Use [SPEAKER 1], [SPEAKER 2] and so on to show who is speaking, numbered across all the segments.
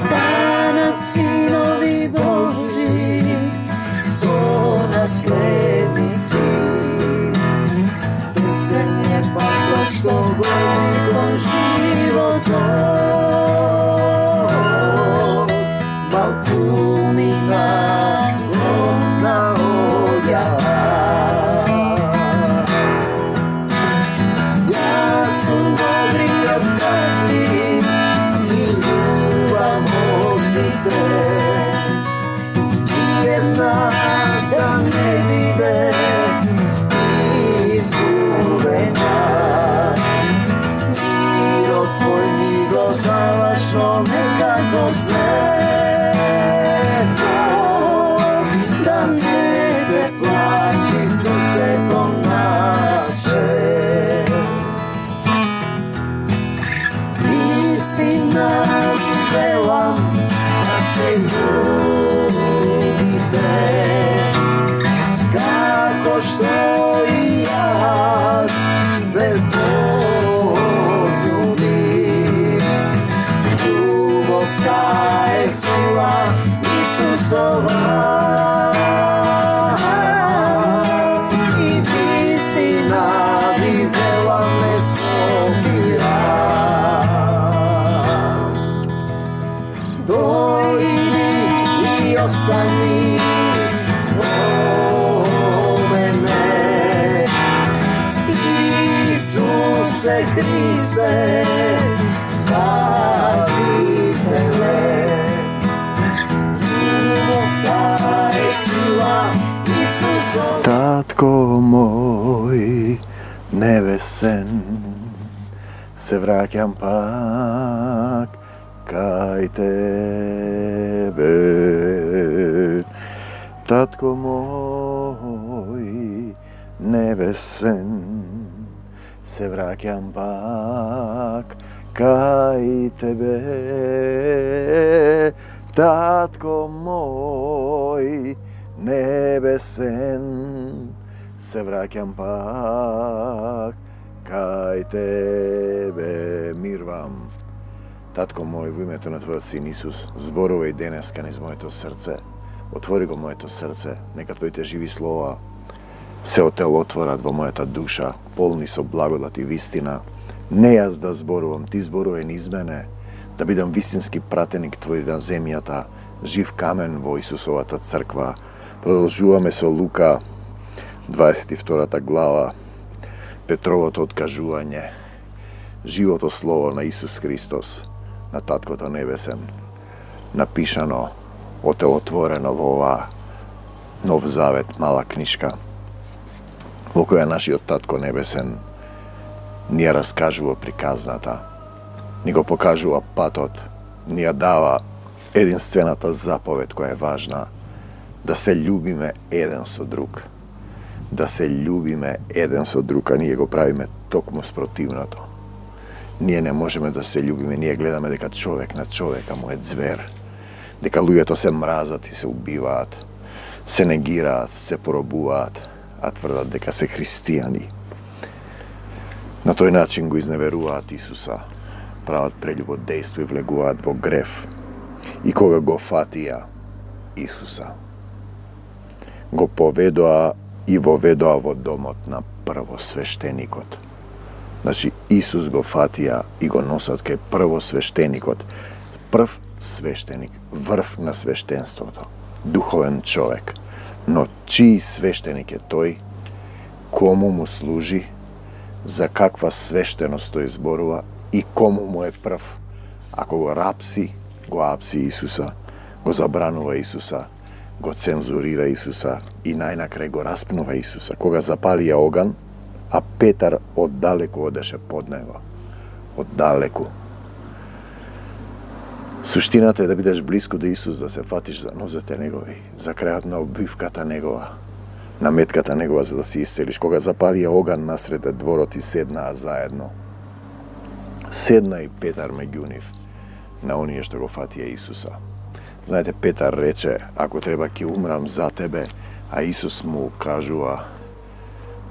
[SPEAKER 1] станат синови Божи, со наследници. Песен е пак што води кон животот, балкумина громна оѓава. Јас сум добриот пастир, милувам овците, една да не биде изгубена. Мирот твој ми го даваш, но некако светло, да не се плачи срцето наше. Истина ви велам, да се љубите, како што и јас ве возљубив. Љубовта е сила Исусова, и вистина ви велам, не собирам. Дојди и остани во мене, Исусе Христе, Спасителе. Љубовта е сила Исусова.
[SPEAKER 2] Татко мој небесен, се враќам пак кај тебе. Татко мој небесен, се враќам пак кај тебе. Татко мој небесен, се враќам пак кај тебе. Мирвам. Татко мој, во името на Твојот Син Исус, зборувај денеска низ моето срце. Отвори го моето срце, нека Твоите живи слова се отелотворат во мојата душа, полни со благодат и вистина. Не јас да зборувам, Ти зборувај низ мене, да бидам вистински пратеник Твој на земјата, жив камен во Исусовата црква. Продолжуваме со Лука, 22 глава, Петровото откажување, живото слово на Исус Христос, на Таткото Небесен, напишано, отелотворено во оваа Нов Завет, мала книжка, во која нашиот Татко Небесен ни ја раскажува приказната, ни го покажува патот, ни ја дава единствената заповед која е важна, да се љубиме еден со друг. Да се љубиме еден со друг, а ние го правиме токму спротивното. Ние не можеме да се љубиме, ние гледаме дека човек на човека му е звер, дека луѓето се мразат и се убиваат, се негираат, се поробуваат, а тврдат дека се христијани. На тој начин го изневеруваат Исуса, прават прелюбодејство и влегуваат во грев. И кога го фатија Исуса, го поведоа и воведоа во домот на првосвештеникот. Значи, Исус го фатија и го носат кај првосвештеникот. Прв свештеник, врв на свештенството, духовен човек. Но чиј свештеник е тој? Кому му служи? За каква свештеност тој зборува? И кому му е прв? Ако го рапси, го апси Исуса, го забранува Исуса, го цензурира Исуса и најнакрај го распнува Исуса. Кога запалија оган, а Петар оддалеку одеше под него. Оддалеку. Суштината е да бидеш близко до Исус, да се фатиш за нозете негови, за крајот на обивката негова, на метката негова, за да се исцелиш. Кога запалија оган насреде дворот и седнаа заедно. Седна и Петар меѓу нив, на оние што го фатија Исуса. Знаете, Петар рече, ако треба ќе умрам за тебе, а Исус му кажува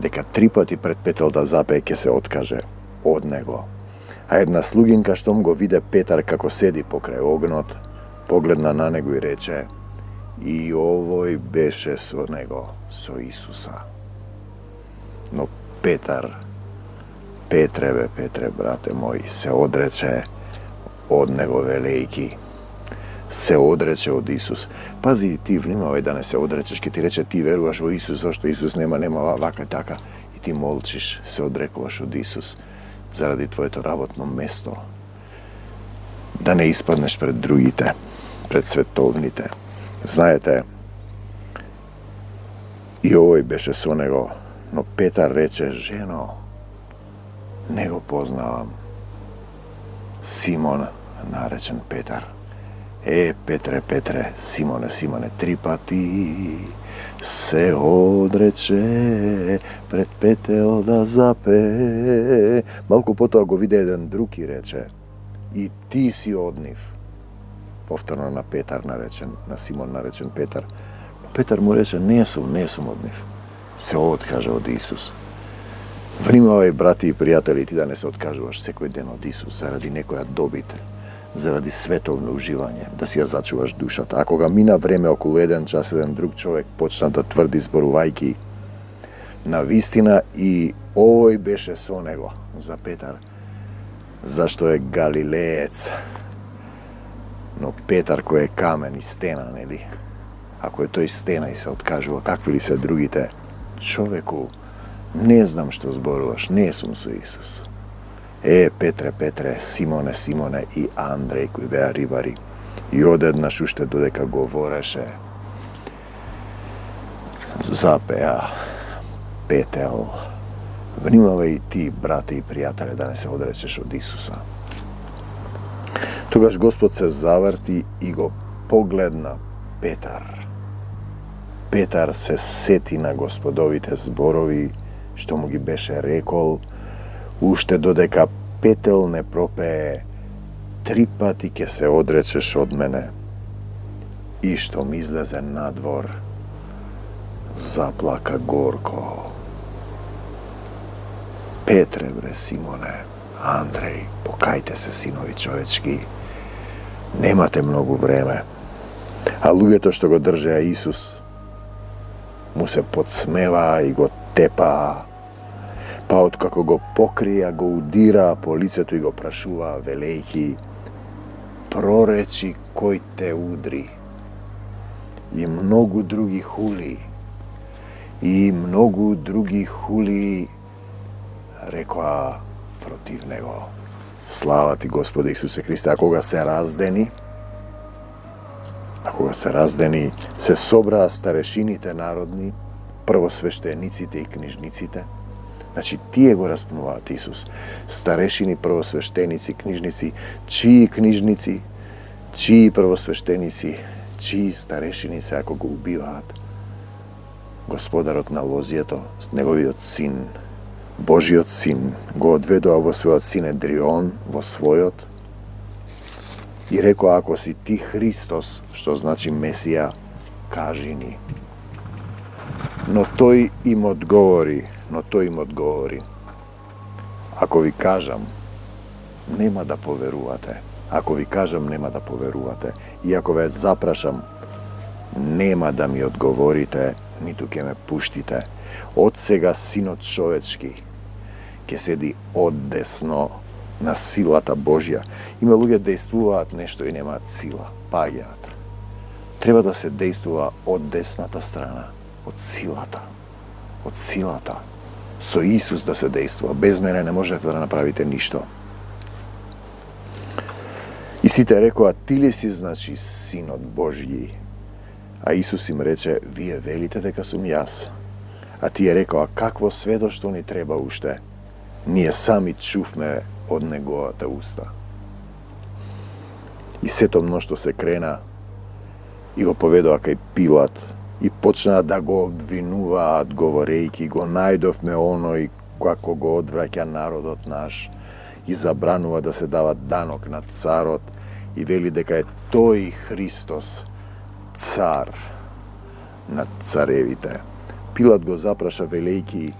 [SPEAKER 2] дека 3 пати пред Петел да запее ќе се откаже од него. А една слугинка штом го виде Петар како седи покрај огнот, pogleda na него и рече: и овој беше со него, со Исуса. Но Петре, брате мој, се одрече од него велејки. Се одрече од Исус. Пази, ти внимавај да не се одречеш, ке ти рече ти веруваш во Исус, зашто Исус нема вака така, и ти молчиш, се одрекуваш од Исус заради твоето работно место. Да не испаднеш пред другите, пред световните. Знаете, и овој беше со него, но Петар рече: жено, не го познавам. Симон, наречен Петар: Петре, Симоне, 3 пати се одрече пред петел да запе. Малку потоа го виде еден друг и рече: и ти си од нив. Повторно на Петар наречен, на Симон наречен Петар. Петар му рече: не сум од нив. Се откажа од Исус. Внимавај, брати и пријатели, ти да не се откажуваш секој ден од Исус заради некоја добит, заради световно уживање, да си ја зачуваш душата. А кога мина време, околу 1 час, еден друг човек почна да тврди зборувајки: на вистина и овој беше со него, за Петар, зашто е галилеец. Но Петар кој е камен и стена, нели? Ако е тој стена и се откажува, какви ли се другите? Човеку, не знам што зборуваш, не сум со Исус. Петре, Симоне и Андреј кои беа рибари. И одеднаш уште додека говореше, запеа петел. Внимавај и ти, брате и пријателе, да не се одречеш од Исуса. Тогаш Господ се заврти и го погледна Петар. Петар се сети на Господовите зборови, што му ги беше рекол, уште додека петел не пропее, 3 пати ќе се одречеш од мене. И што ми излезе надвор, заплака горко. Петре, бре, Симоне, Андреј, покајте се, синови човечки, немате многу време. А луѓето што го држеа Исус му се подсмеваа и го тепаа. Па откако го покрија, го удираа по лицето и го прашуваа велејки: проречи кој те удри. И многу други хули. Рекоа против него. Слава ти, Господи Исусе Христе. А кога се раздени, се собраа старешините народни, првосвештениците и книжниците. Значи, тие го распнуваат Исус. Старешини, првосвештеници, книжници. Чии книжници, чии првосвештеници, чии старешини се ако го убиваат? Господарот на лозието, неговиот син, Божиот син, го одведоа во својот синедрион, во својот, и рекоа: ако си ти Христос, што значи Месија, кажи ни. Но тој им одговори, ако ви кажам, нема да поверувате. И ако ве запрашам, нема да ми одговорите, ниту ќе ме пуштите. Од сега Синот човечки ќе седи одесно на силата Божја. Има луѓе дејствуваат нешто и немаат сила, паѓаат. Треба да се дејствува од десната страна, од силата. Со Исус да се дејствува. Без мене не можете да направите ништо. И сите рекоа: ти ли си, значи, Синот Божји? А Исус им рече: вие велите дека сум јас. А тие рекоа: какво сведоштво ни треба уште? Ние сами чувме од неговата уста. И сето мноштво се крена и го поведоа кај Пилат и почнаа да го обвинуваат, говорејќи: го најдовме оној како го одвраќа народот наш и забранува да се дава данок на царот и вели дека е тој Христос, цар над царевите. Пилат го запраша велејќи: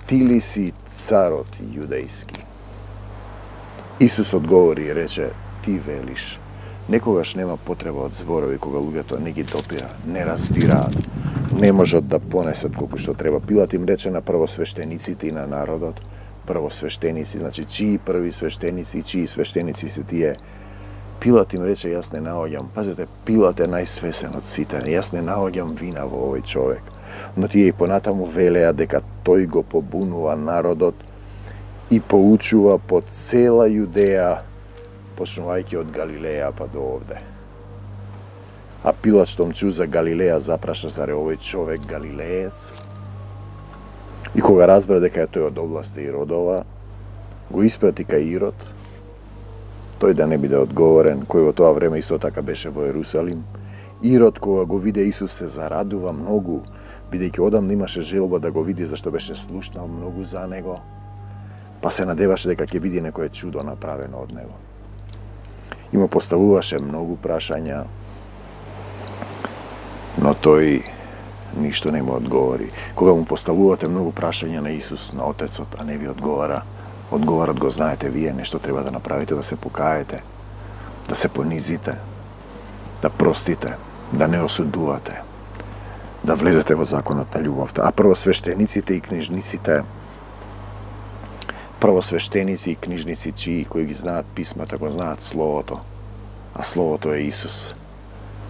[SPEAKER 2] ти ли си царот јудејски? Исус одговори и рече: ти велиш. Некогаш нема потреба од зборови кога луѓето не ги допира, не разбираат, не можат да понесат колку што треба. Пилат им рече на првосвештениците и на народот, првосвештеници, значи чии први свештеници и чии свештеници се тие. Пилат им рече, јас не наоѓам, пазете, Пилат е најсвесен од сите, јас не наоѓам вина во овој човек. Но тие и понатаму велеа дека тој го побунува народот и поучува по цела Јудеја, почнувајќи од Галилеја па до овде. А Пилат штом чу за Галилеја запраша заре овој човек галилеец. И кога разбра дека е тој од областа Иродова, го испрати кај Ирод, тој да не биде одговорен, кој во тоа време исто така беше во Ерусалим. Ирод кога го виде Исус се зарадува многу, бидејќи одамна имаше желба да го види зашто беше слушнал многу за него, па се надеваше дека ќе види некое чудо направено од него. И му поставуваше многу прашања, но тој ништо не му одговори. Кога му поставувате многу прашања на Исус, на Отецот, а не ви одговара, одговорот го знаете вие, нешто треба да направите, да се покаете, да се понизите, да простите, да не осудувате, да влезете во законот на љубовта. А првосвештениците и книжниците, првосвештеници и книжници чии кои ги знаат писмата, го знаат Словото, а Словото е Исус.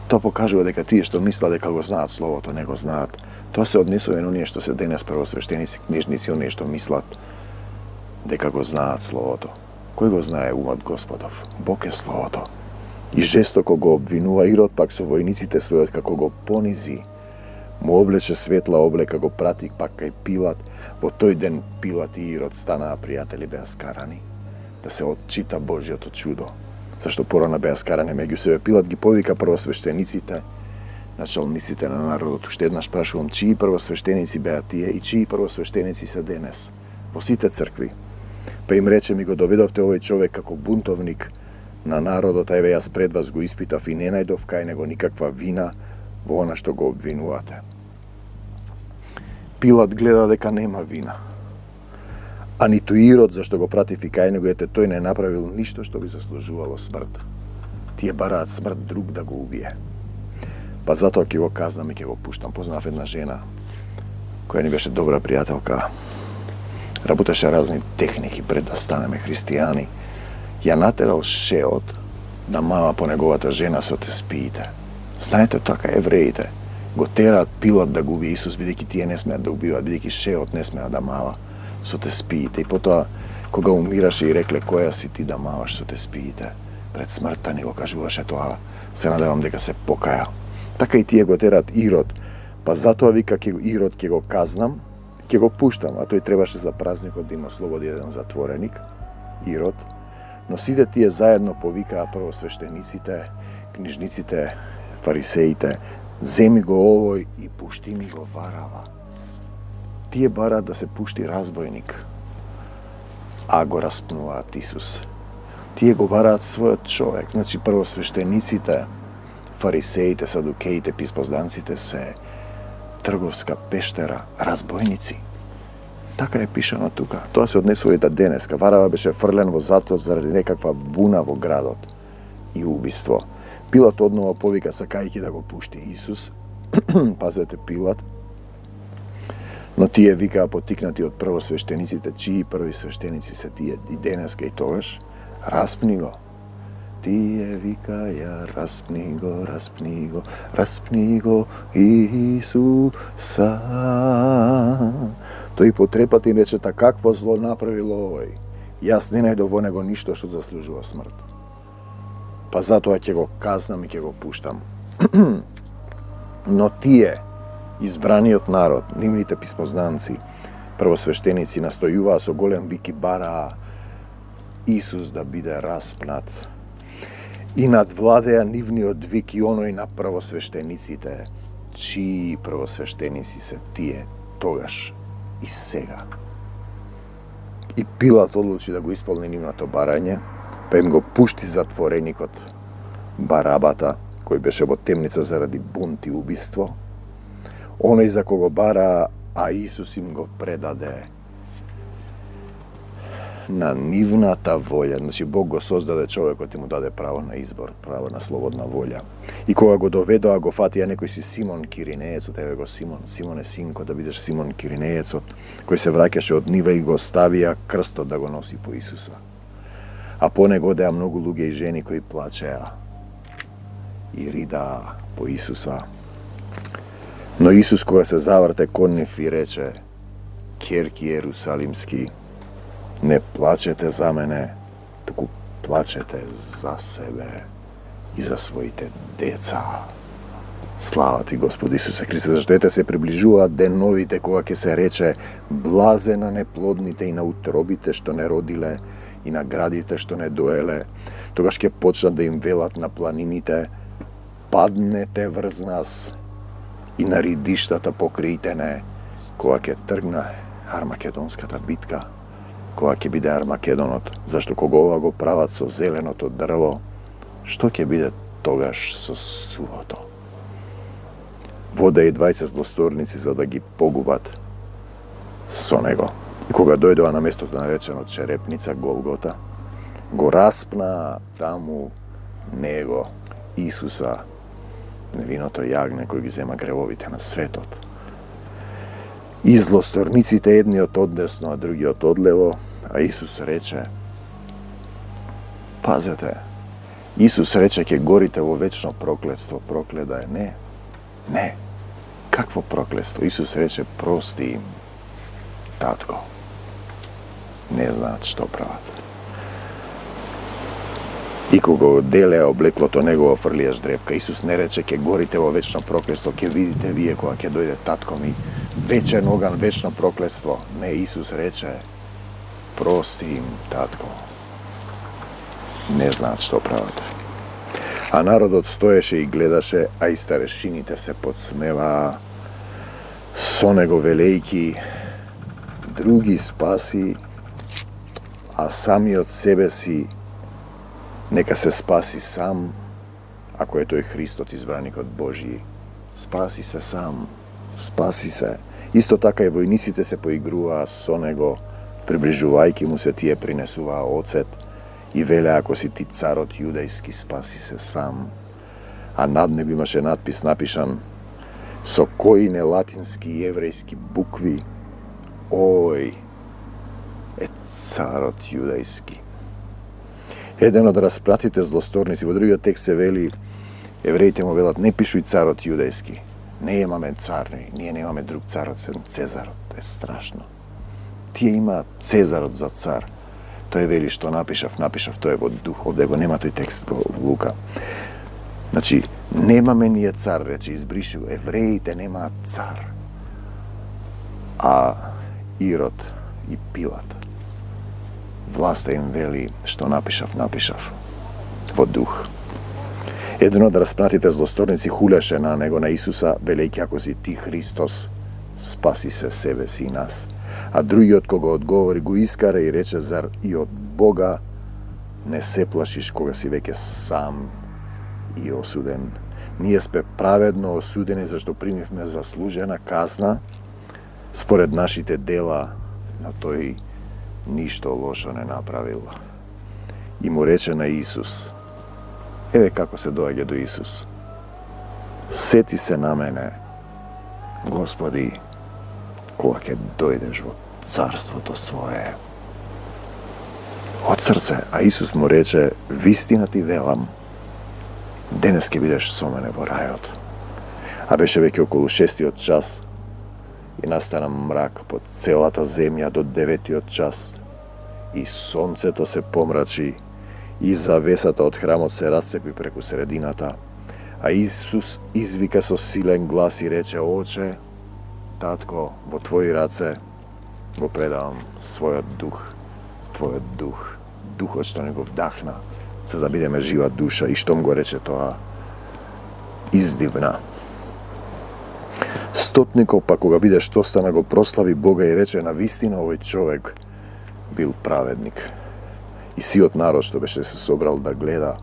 [SPEAKER 2] Тоа покажува дека тие што мислат дека го знаат Словото, не го знаат. Тоа се однесува на оние што се денес првосвештеници, книжници, оние што мислат дека го знаат Словото. Кој го знае умот Господов? Бог е Словото. И жестоко го обвинува Ирод пак со војниците својот како го понизи. Му облече светла облека, го прати пак кај Пилат. Во тој ден Пилат и Ирод станаа пријатели, беа скарани. Да се отчита Божјото чудо. Зашто порано беа скарани меѓу себе. Пилат ги повика првосвештениците, началниците на народот. Уште еднаш прашувам, чии првосвештеници беа тие и чии првосвештеници се денес? Во сите цркви. Па им рече, ми го доведовте овој човек како бунтовник на народот, а еве јас пред вас го испитав и не најдов кај него никаква вина во она што го обвинувате. Пилат гледа дека нема вина. А ниту Ирод, зашто го пратив и кај него, ете тој не направил ништо што би заслужувало смрт. Тие бараат смрт друг да го убие. Па затоа ќе го казнам и ќе го пуштам. Познав една жена која ни беше добра пријателка. Работеше разни техники пред да станеме христијани. Ја натерал шеот да мава по неговата жена со теспиите. Знаете, така евреите го тераат Пилат да го убие Исус, бидејќи тие не смеат да убиваат, бидејќи шеот не смеа да мава со теспиите. И потоа, кога умираше и рекле, која си ти да маваш со теспиите, пред смртта ни го кажуваше тоа, се надевам дека се покаја. Така и тие го тераат Ирод, па затоа вика Ирод ќе го казнам, ќе го пуштам, а тој требаше за празникот да има слободи еден затвореник, Ирод, но сите тие заедно повикаа првосвештениците, книжниците, фарисеите, земи го овој и пушти ми го Варава. Тие бараат да се пушти разбойник, а го распнуваат Исус. Тие го бараат својот човек, значи првосвештениците, фарисеите, садукеите, писпозданците се трговска пештера, разбойници. Така е пишано тука. Тоа се однесува и да денеска. Варава беше фрлен во затвор заради некаква буна во градот и убиство. Пилат однова повика сакајќи да го пушти Исус. Пазете Пилат. Но тие викаа потикнати од првосвештениците, чии први свештеници се тие и денеска и тогаш, распни го. Тие викаја, распни го, распни го, распни го Исуса. Тој потрепат и речета, какво зло направил овој? Јас не најдов во него ништо што заслужува смрт. Па затоа ќе го казнам и ќе го пуштам. Но тие, избраниот народ, нивните писпознанци, првосвештеници, настојуваа со голем вик и бараа Исус да биде распнат. И надвладеа нивниот вик и оној на првосвештениците, чии првосвештеници се тие тогаш и сега. И Пилат одлучи да го исполни нивното барање, па им го пушти затвореникот Барабата, кој беше во темница заради бунт и убиство, оној за кого бараа, а Исус им го предаде на нивната волја. Значи, Бог го создаде човекот и му даде право на избор, право на слободна волја. И кога го доведоа, го фатија некој си Симон Киринеецот, еве го Симоне синко, да бидеш Симон Киринеецот, кој се враќаше од нива и го ставија крстот да го носи по Исуса. А по него одеа многу луѓе и жени кои плачеа и ридаа по Исуса. Но Исус кога се заврте кон нив и рече: Ќерки Ерусалимски, не плачете за мене, туку плачете за себе и за своите деца. Слава ти, Господи Исусе Христе, зашто ете се приближуваат деновите кога ќе се рече: блазе на неплодните и на утробите што не родиле и на градите што не доеле. Тогаш ќе почнат да им велат на планините: паднете врз нас, и на ридиштата покријте не, кога ќе тргне Армакедонската битка, кога ќе биде Армакедонот, зашто кога ова го прават со зеленото дрво, што ќе биде тогаш со сувото? Вода и 20 злосторници за да ги погубат со него. И кога дојдоа на местото наречено Черепница, Голгота, го распна таму него, Исуса, невиното јагне кој ги зема гревовите на светот. И злосторниците едниот одесно, а другиот одлево, а Исус рече: пазете, Исус рече ќе горите во вечно проклетство, прокледа е. Не, какво проклетство? Исус рече: прости им, татко, не знаат што прават. И кога го делеа облеклото негово, фрлиеш дрепка. Исус не рече: ќе горите во вечно проклетство, ќе видите вие кога ќе дојде татко ми, вечен оган, вечно проклетство. Не, Исус рече: прости им, татко, не знаат што прават. А народот стоеше и гледаше, а и старешините се подсмеваа со него, велејки: други спаси, а самиот себе си нека се спаси сам, ако е тој Христот, избраникот Божји. Спаси се сам, спаси се. Исто така и војниците се поигруваа со него, приближувајќи му се, тие принесуваа оцет и веле: ако си ти царот јудајски, спаси се сам. А над него имаше надпис напишан со кои не латински и еврејски букви: ој е царот јудајски. Еден од распратите злосторници, во другиот текст се вели, евреите му велат: не пишуј царот јудајски. Не имаме цар, ние немаме друг цар освен Цезарот. Тоа е страшно. Тие имаат Цезарот за цар. Тој вели: што напишав, тоа е во дух. Овде го нема тој текст во Лука. Значи, немаме ние цар, рече, избришу. Евреите немаат цар. А Ирод и Пилат, власта им вели: што напишав, во дух. Еден од распнатите злосторници хулеше на него, на Исуса, велејќи: ако си ти Христос, спаси се себе си и нас. А другиот кога одговори, го искара и рече: зар и од Бога не се плашиш кога си веќе сам и осуден? Ние сме праведно осудени зашто примивме заслужена казна според нашите дела, но тој ништо лошо не направил. И му рече на Исус: еве како се доаѓа до Исус: сети се на мене, Господи, кога ќе дојдеш во царството свое. Од срце. А Исус му рече: вистина ти велам, денес ќе бидеш со мене во рајот. А беше веќе околу 6-тиот час и настана мрак под целата земја до 9-тиот час. И сонцето се помрачи и завесата од храмот се расцепи преку средината. А Исус извика со силен глас и рече: Оче, Татко, во Твои раце го предавам својот дух, Твојот дух, духот што не го вдахна, за да бидеме жива душа. И штом го рече тоа, издивна. Стотников па кога виде што стана, го прослави Бога и рече: навистина овој човек бил праведник. И сиот народ што беше се собрал да гледа,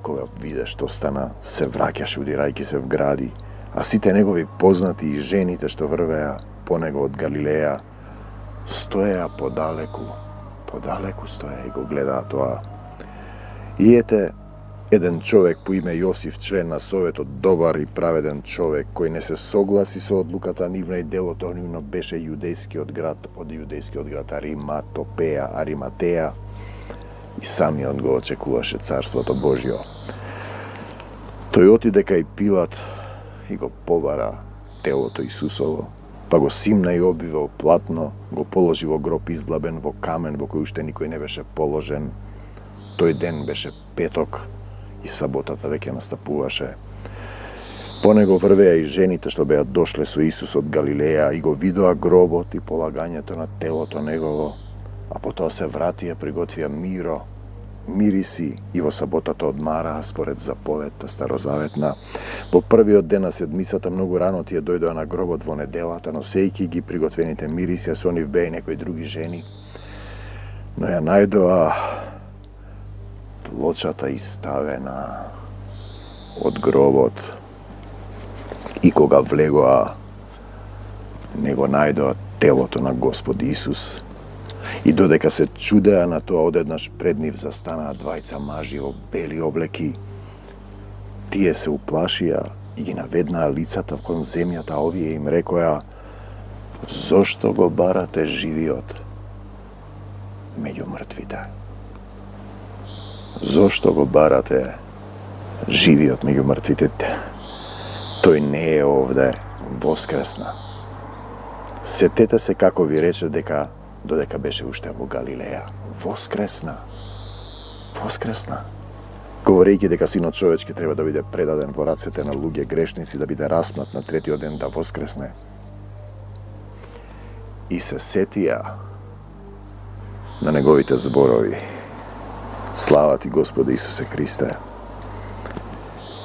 [SPEAKER 2] кога виде што стана, се враќаше удирајќи се в гради, а сите негови познати и жените што врвеа по него од Галилеја стоеа подалеку Подалеку стоја и го гледаа тоа. И ете, еден човек по име Јосиф, член на Советот, добар и праведен човек, кој не се согласи со одлуката нивна и делото нивно беше јудејскиот град, од јудејскиот град Ариматеја, и самиот го очекуваше Царството Божјо. Тој отиде кај Пилат и го побара телото Исусово, па го симна и оби во платно, го положи во гроб издлабен во камен во кој уште никој не беше положен. Тој ден беше петок и саботата веќе настапуваше. По него врвеа и жените што беа дошле со Исус од Галилеја и го видоа гробот и полагањето на телото негово, а потоа се вратија, приготвија мириси и во саботата одмараа според заповедта старозаветна. Во првиот ден на седмицата многу рано тие дојдоа на гробот во неделата, носејќи ги приготвените мириси, а со нив беа и некои други жени. Но ја најдоа плочата иставена од гробот и кога влегоа, не го најдоа телото на Господ Исус. И додека се чудеа на тоа, одеднаш пред нив застанаа двајца мажи во бели облеки. Тие се уплашија и ги наведнаа лицата кон земјата, а овие им рекоа: зошто го барате живиот меѓу мртвите? Зошто го барате живиот меѓу мртвите? Тој не е овде, воскресна. Сетете се како ви рече додека беше уште во Галилеја. Воскресна. Говорејќи дека Синот човечки треба да биде предаден во рацете на луѓе грешници, да биде распнат на третиот ден, да воскресне. И се сетија на неговите зборови. Слава ти, Господе Исусе Христе.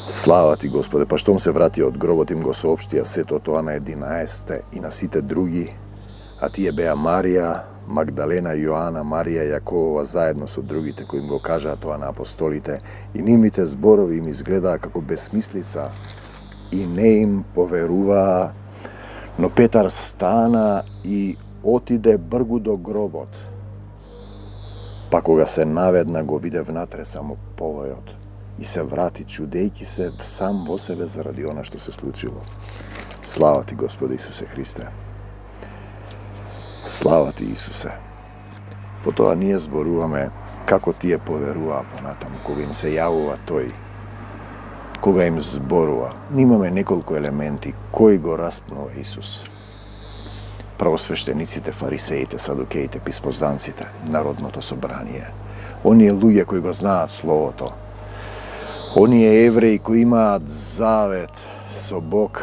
[SPEAKER 2] Слава ти, Господе. Па штом се вратија од гробот, им го соопштија сето тоа на 11 и на сите други, а тие беа Марија Магдалена, Јоана, Марија Јаковова, заедно со другите кои им го кажаа тоа на апостолите, и нивните зборови им изгледаа како бесмислица и не им поверуваа. Но Петар стана и отиде бргу до гробот. Па кога се наведна, го виде внатре само повојот и се врати, чудејќи се сам во себе заради она што се случило. Слава ти, Господи Исусе Христе. Слава ти, Исусе. Потоа ние зборуваме како тие поверуваа понатаму, кога им се јавува тој, кога им зборува. Имаме неколку елементи кој го распнува Исус. Правосвештениците, фарисеите, садукеите, писпозданците, народното собрание. Оние луѓе кои го знаат Словото. Оние евреи кои имаат завет со Бог,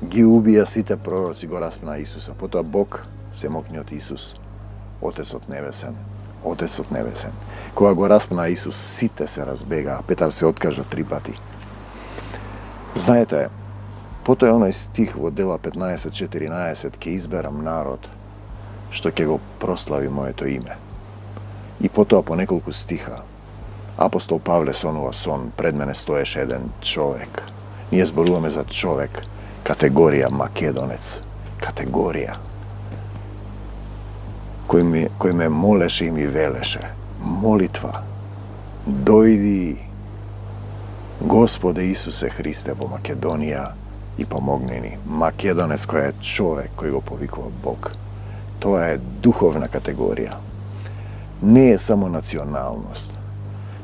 [SPEAKER 2] ги убија сите пророци, го распна Исуса. Потоа Бог, семокниот Исус, Отецот Небесен. Кога го распна Исус, сите се разбегаа. Петар се откажа 3 пати. Знаете, потоа е оној стих во Дела 15:14, ќе изберам народ што ќе го прослави моето име. И потоа по неколку стиха апостол Павле сонува сон, пред мене стоеше еден човек. Ние зборуваме за човек, категорија македонец, категорија, кој ме молеше и ми велеше, молитва, дојди, Господе Исусе Христе, во Македонија и помогни ни. Македонец кој е човек кој го повикува Бог. Тоа е духовна категорија. Не е само националност.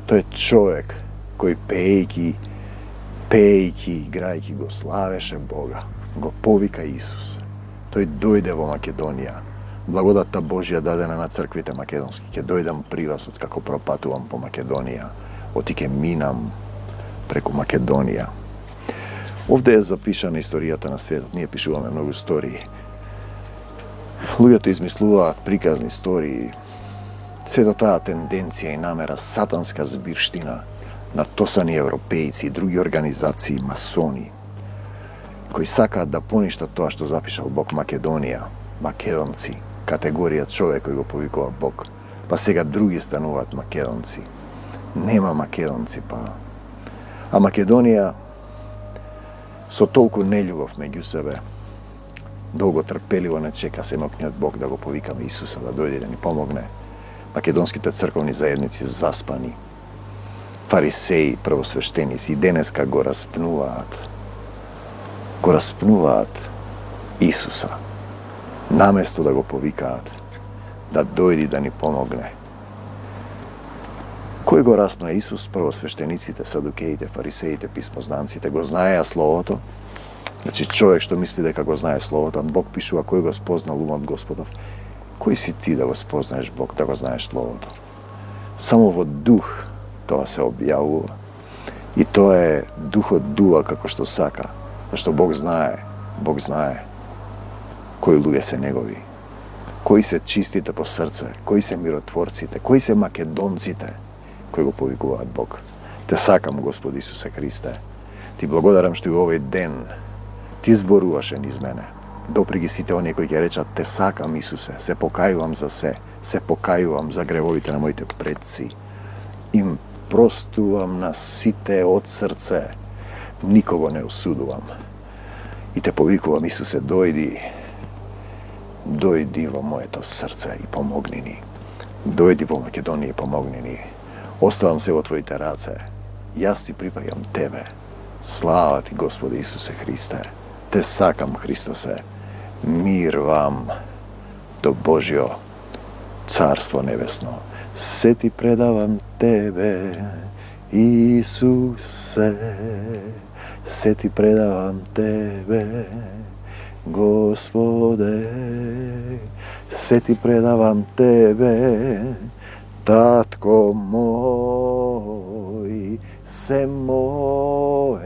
[SPEAKER 2] Тој е човек кој пеејќи, играјќи го славеше Бога. Го повика Исус. Тој дојде во Македонија. Благодатта Божја дадена на црквите македонски. Ќе дојдам при вас од како пропатувам по Македонија. Оти ќе минам преку Македонија. Овде е запишана историјата на светот. Ние пишуваме многу истории. Луѓето измислуваат приказни истории. Сета таа тенденција и намера, сатанска збирштина, натосани европејци и други организации, масони, кои сакаат да поништат тоа што запишал Бог. Македонија, македонци, категорија човек кој го повикува Бог. Па сега други стануваат македонци. Нема македонци, па. А Македонија со толку нељубов меѓу себе, долго трпеливо не чека семокниот Бог да го повикаме Исуса да дојде да ни помогне. македонските црковни заедници заспани. Фарисеи, првосвештеници и денеска го распнуваат Исуса, наместо да го повикаат, да дојди да ни помогне. Кој го распна Исус? Првосвештениците, садукеите, фарисеите, писмознанците. Го знаеа Словото. Значи човек што мисли дека го знае Словото, Бог пишува кој го спознал умот Господов. Кој си ти да го спознаеш Бог, да го знаеш Словото? Само во дух тоа се објавува. И тоа е духот дува како што сака. Зашто Бог знае кои луѓе се негови, кои се чистите по срце, кои се миротворците, кои се македонците, кои го повикуваат Бог. Те сакам, Господи Исусе Христе. Ти благодарам што и овој ден ти зборуваше низ мене. Допри ги сите оние кои ќе речат те сакам, Исусе, се покајувам за се покајувам за гревовите на моите предци. Им простувам на сите од срце, никого не осудувам. И те повикувам, Исусе, дојди во моето срце и помогни ни. Дојди во Македонија и помогни ни. Оставам се во Твоите раце. Јас ти припаѓам Тебе. Слава Ти, Господи Исусе Христе. Те сакам, Христосе. Мир вам до Божјо Царство Небесно. Се Ти предавам Тебе, Исусе. Се Ти предавам Тебе, Господе. Се Ти предавам Тебе, Татко мој. Се мое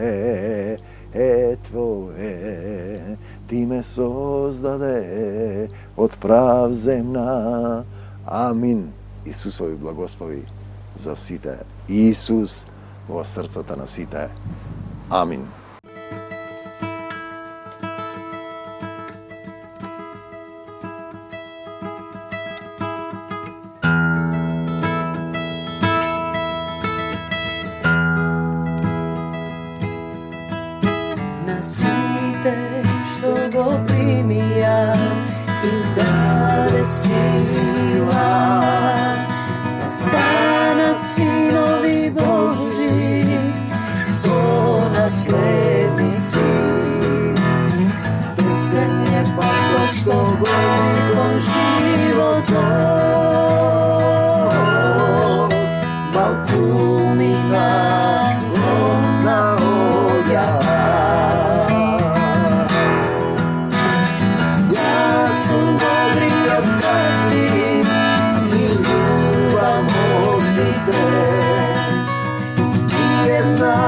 [SPEAKER 2] е Твое. Ти ме создаде од прав земна. Амин. Исусови благослови за сите. Исус во срцата на сите. Амин.
[SPEAKER 3] На сите што го примија им даде сила да станат синови Божи со наследници. Песен е пато што годи кон животот, балкумина на огја. Јас сум добриот гастин и љубам овците. Една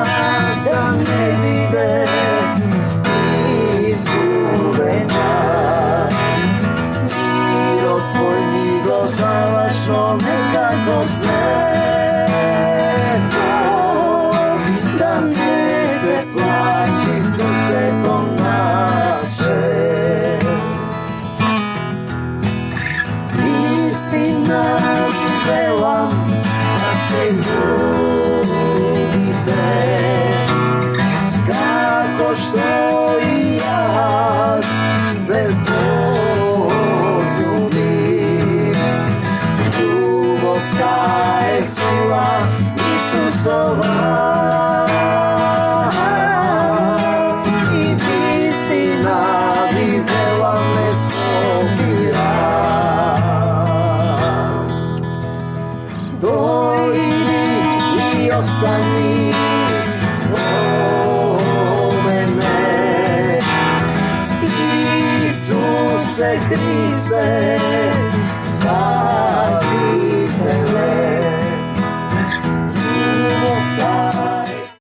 [SPEAKER 3] да не биде изгубена. Мирот Твој ми го даваш, но некако сето, да не се плачи срцето наше. Истина ви велам, да се љубите, како што и јас ве возлюбив. Љубовта е сила Исусова и вистина ви велам, не собирам. Дојди и остани во мене, Исусе Христе, спаси